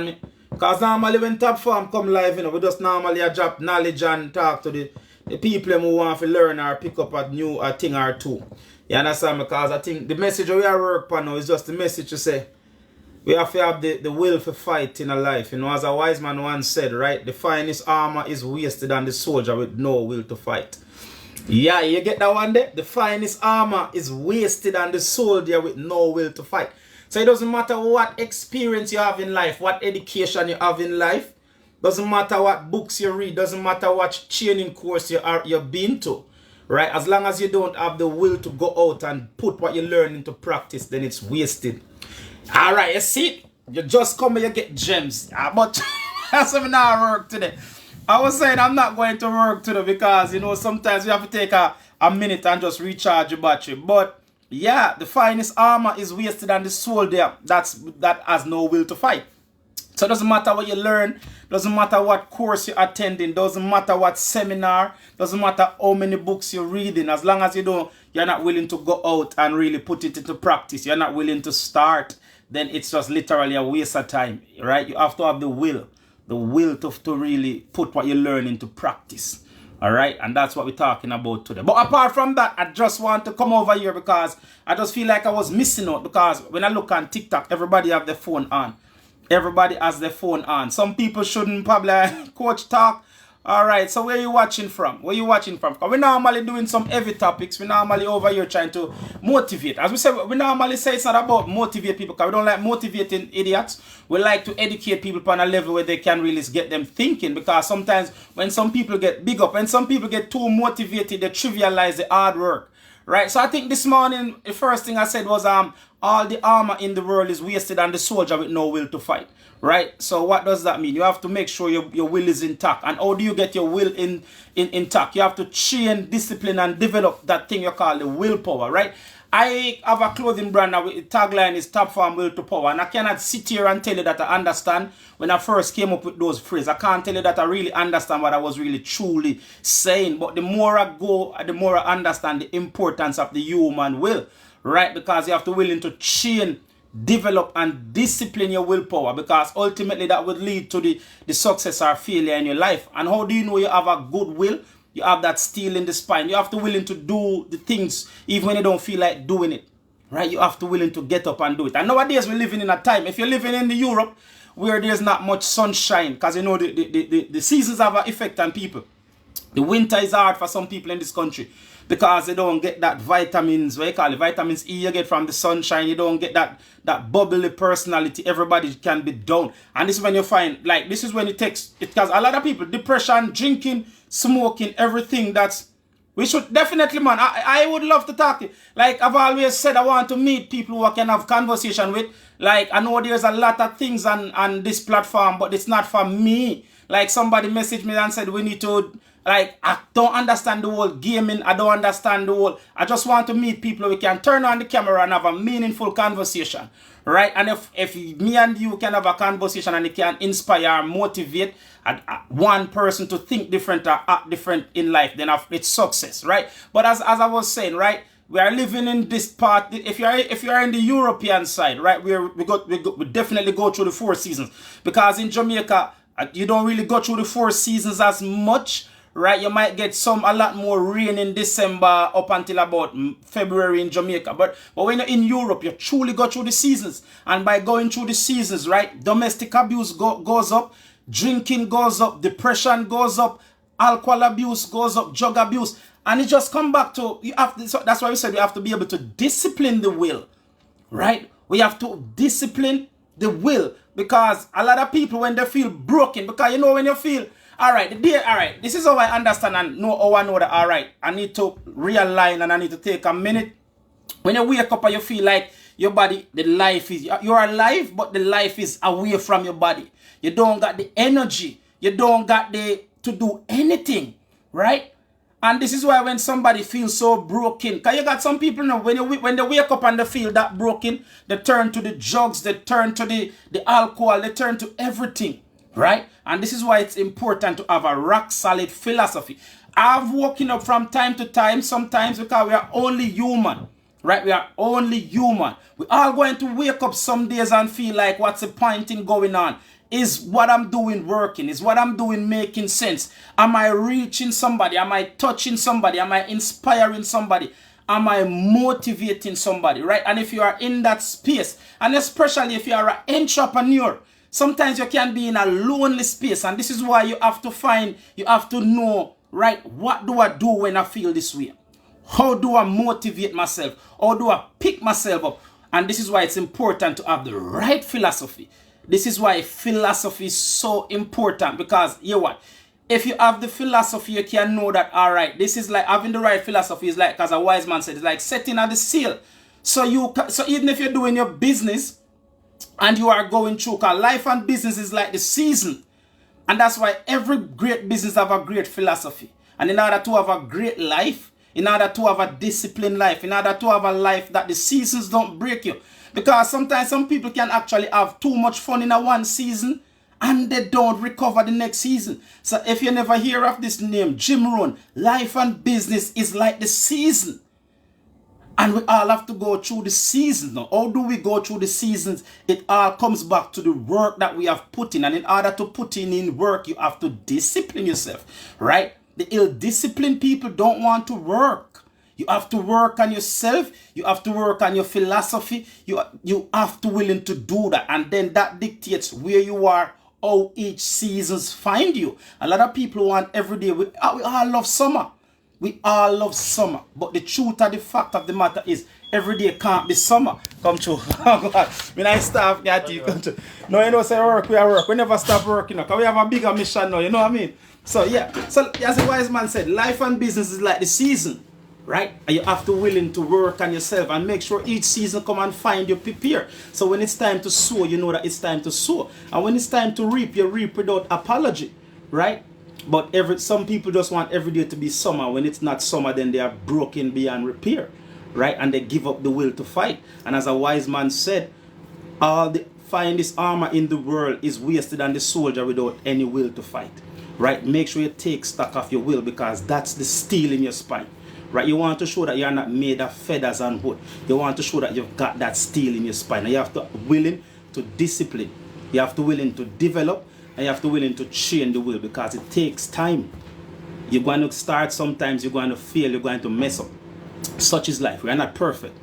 me? Because normally when top form come live, we just normally drop knowledge and talk to the people who want to learn or pick up a new thing or two. You understand me? Because I think the message we are working on now is just the message to say we have to have the will for fight in a life. As a wise man once said, right? The finest armor is wasted on the soldier with no will to fight. Yeah, you get that one there? The finest armor is wasted on the soldier with no will to fight. So it doesn't matter what experience you have in life, what education you have in life, doesn't matter what books you read, doesn't matter what training course you've been to, right? As long as you don't have the will to go out and put what you learn into practice, then it's wasted. All right, you see, you just come and you get gems. But that's what I work today. I was saying I'm not going to work today because, sometimes you have to take a minute and just recharge your battery. But yeah, the finest armor is wasted on the soldier that has no will to fight. So it doesn't matter what you learn, doesn't matter what course you're attending, doesn't matter what seminar, doesn't matter how many books you're reading, as long as you're not willing to go out and really put it into practice, you're not willing to start, then it's just literally a waste of time, right? You have to have the will to really put what you learn into practice. All right, and that's what we're talking about today. But apart from that, I just want to come over here because I just feel like I was missing out, because when I look on TikTok, everybody have their phone on. Everybody has their phone on. Some people shouldn't probably coach talk. All right, so where are you watching from? Where are you watching from? Because we're normally doing some heavy topics. We're normally over here trying to motivate. As we say, we normally say it's not about motivate people, because we don't like motivating idiots. We like to educate people on a level where they can really get them thinking. Because sometimes when some people get big up, when some people get too motivated, they trivialize the hard work. Right? So I think this morning, the first thing I said was all the armor in the world is wasted on the soldier with no will to fight. Right? So what does that mean? You have to make sure your will is intact. And how do you get your will intact? You have to train, discipline, and develop that thing you call the willpower. Right? I have a clothing brand now with the tagline is Top Form Will to Power. And I cannot sit here and tell you that I understand when I first came up with those phrases. I can't tell you that I really understand what I was really truly saying. But the more I go, the more I understand the importance of the human will. Right? Because you have to willing to train, develop, and discipline your willpower. Because ultimately that would lead to the success or failure in your life. And how do you know you have a good will? You have that steel in the spine. You have to willing to do the things even when you don't feel like doing it. Right? You have to willing to get up and do it. And nowadays we're living in a time, if you're living in the Europe where there's not much sunshine, because the seasons have an effect on people. The winter is hard for some people in this country because they don't get that vitamins, what you call it, vitamins E you get from the sunshine. You don't get that bubbly personality. Everybody can be down. And this is when you find, like, this is when it takes, because a lot of people, depression, drinking, smoking, everything we should definitely, man, I would love to talk to you. Like I've always said, I want to meet people who I can have conversation with. Like, I know there's a lot of things on this platform, but it's not for me. Like somebody messaged me and said, we need to, like, I don't understand the whole gaming. I don't understand the whole, I just want to meet people we can turn on the camera and have a meaningful conversation. Right? And if me and you can have a conversation and it can inspire or motivate one person to think different or act different in life, then it's success, right? But as I was saying, right, we are living in this part. If you are in the European side, right, we definitely go through the 4 seasons, because in Jamaica you don't really go through the 4 seasons as much. Right, you might get a lot more rain in December up until about February in Jamaica. But when you're in Europe, you truly go through the seasons. And by going through the seasons, right, domestic abuse goes up, drinking goes up, depression goes up, alcohol abuse goes up, drug abuse. And it just come back to, so that's why we said we have to be able to discipline the will. Right? We have to discipline the will. Because a lot of people, when they feel broken, because when you feel, alright, this is how I understand and know how I know that, alright, I need to realign and I need to take a minute. When you wake up and you feel like your body, the life is, you're alive, but the life is away from your body. You don't got the energy. You don't got to do anything, right? And this is why when somebody feels so broken, because you got some people now, when they wake up and they feel that broken, they turn to the drugs, they turn to the alcohol, they turn to everything. Right? And this is why it's important to have a rock solid philosophy. I've woken up from time to time, sometimes, because we are only human. Right? We are only human. We are going to wake up some days and feel like, what's the point in going on? Is what I'm doing working? Is what I'm doing making sense? Am I reaching somebody? Am I touching somebody? Am I inspiring somebody? Am I motivating somebody, right? And if you are in that space, and especially if you are an entrepreneur, sometimes you can be in a lonely space. And this is why you have to know, right? What do I do when I feel this way? How do I motivate myself? How do I pick myself up? And this is why it's important to have the right philosophy. This is why philosophy is so important, because you know what? If you have the philosophy, you can know that, all right, this is like having the right philosophy is like, as a wise man said, it's like setting at the seal. So even if you're doing your business and you are going through, because life and business is like the season. And that's why every great business have a great philosophy. And in order to have a great life, in order to have a disciplined life, in order to have a life that the seasons don't break you. Because sometimes some people can actually have too much fun in a one season and they don't recover the next season. So if you never hear of this name, Jim Rohn, life and business is like the season. And we all have to go through the seasons now. How do we go through the seasons? It all comes back to the work that we have put in. And in order to put in work, you have to discipline yourself, right? The ill-disciplined people don't want to work. You have to work on yourself. You have to work on your philosophy. You have to willing to do that. And then that dictates where you are, how each seasons find you. A lot of people want every day. We all love summer. We all love summer. But the truth of the fact of the matter is, every day can't be summer. Come true. Oh God. When I stop, come true. No, you know, say work, we are work. We never stop working, because we have a bigger mission now, you know what I mean? So yeah, so as a wise man said, life and business is like the season, right? And you have to willing to work on yourself and make sure each season come and find you prepare. So when it's time to sow, you know that it's time to sow. And when it's time to reap, you reap without apology, right? But some people just want every day to be summer. When it's not summer, then they are broken beyond repair, right? And they give up the will to fight. And as a wise man said, all the finest armor in the world is wasted on the soldier without any will to fight, right? Make sure you take stock of your will, because that's the steel in your spine, right? You want to show that you're not made of feathers and wood. You want to show that you've got that steel in your spine. And you have to willing to discipline. You have to willing to develop. And you have to willing to train the will, because it takes time. You're going to start sometimes, you're going to fail, you're going to mess up. Such is life. We are not perfect,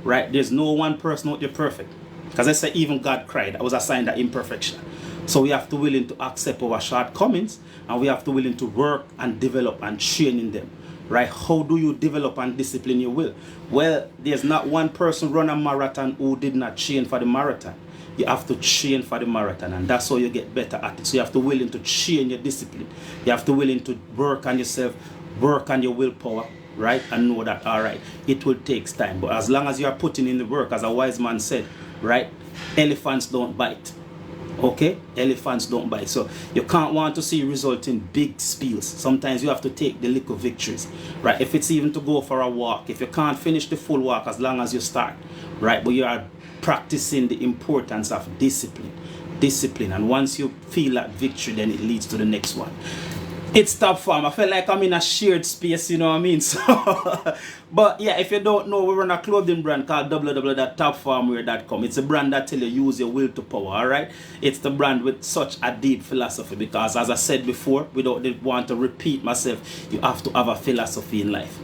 right? There's no one person out there perfect. Because I say even God cried. That was a sign of imperfection. So we have to willing to accept our shortcomings, and we have to willing to work and develop and train in them, right? How do you develop and discipline your will? Well, there's not one person run a marathon who did not train for the marathon. You have to train for the marathon, and that's how you get better at it. So you have to willing to train your discipline. You have to willing to work on yourself, work on your willpower, right? And know that, all right, it will take time. But as long as you are putting in the work, as a wise man said, right? Elephants don't bite. Okay? Elephants don't bite. So you can't want to see result in big spills. Sometimes you have to take the little victories, right? If it's even to go for a walk, if you can't finish the full walk, as long as you start, right? But you are practicing the importance of discipline, and once you feel that victory, then it leads to the next one. It's Top Farm. I feel like I'm in a shared space, you know what I mean? So but yeah, if you don't know, we run a clothing brand called www.topfarmwear.com. It's a brand that tell you use your will to power, alright? It's the brand with such a deep philosophy, because as I said before, we don't want to repeat myself, you have to have a philosophy in life.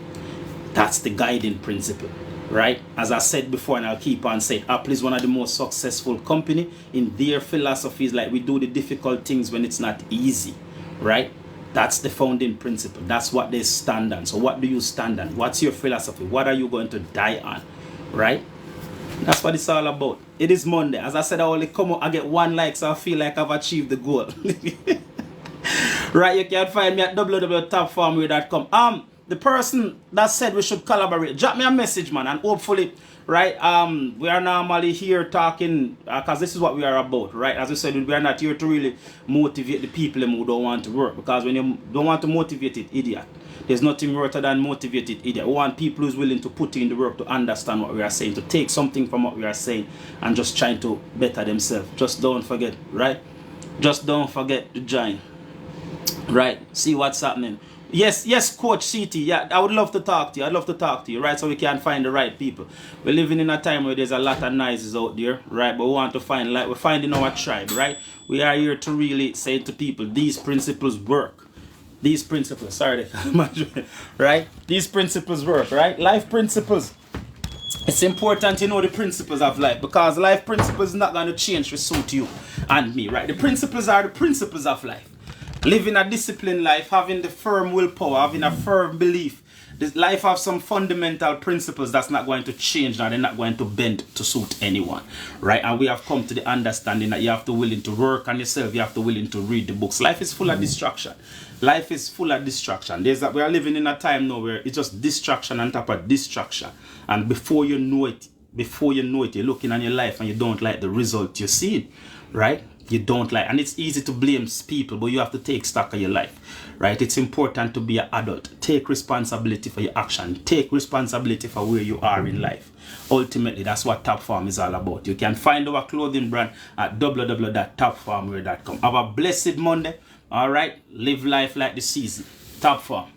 That's the guiding principle, right? As I said before, and I'll keep on saying, Apple is one of the most successful company in their philosophies. Like, we do the difficult things when it's not easy, right? That's the founding principle. That's what they stand on. So what do you stand on? What's your philosophy? What are you going to die on, right? That's what it's all about. It is Monday. As I said, I only come out, I get 1 like, so I feel like I've achieved the goal. Right, you can find me at www.topfarmwear.com. The person that said we should collaborate, drop me a message, man, and hopefully, right, we are normally here talking, because this is what we are about, right? As I said, we are not here to really motivate the people who don't want to work, because when you don't want to motivate it, idiot. There's nothing worse than motivated idiot. We want people who's willing to put in the work to understand what we are saying, to take something from what we are saying, and just trying to better themselves. Just don't forget, right? Just don't forget to join, right? See what's happening. Yes, Coach CT. Yeah, I would love to talk to you. I'd love to talk to you, right? So we can find the right people. We're living in a time where there's a lot of noises out there, right? But we want to find, like, we're finding our tribe, right? We are here to really say to people, these principles work. These principles, sorry, right? These principles work, right? Life principles. It's important to know the principles of life, because life principles is not going to change to suit you and me, right? The principles are the principles of life. Living a disciplined life, having the firm willpower, having a firm belief. This life have some fundamental principles that's not going to change now. They're not going to bend to suit anyone, right? And we have come to the understanding that you have to willing to work on yourself. You have to willing to read the books. Life is full of distraction. Life is full of distraction. We are living in a time now where it's just distraction on top of distraction. And before you know it, you're looking on your life and you don't like the result you're seeing, right? You don't like, and it's easy to blame people, but you have to take stock of your life, right? It's important to be an adult. Take responsibility for your action. Take responsibility for where you are in life. Ultimately, that's what Top Farm is all about. You can find our clothing brand at www.topfarmwear.com. Have a blessed Monday. All right, live life like the season. Top Farm.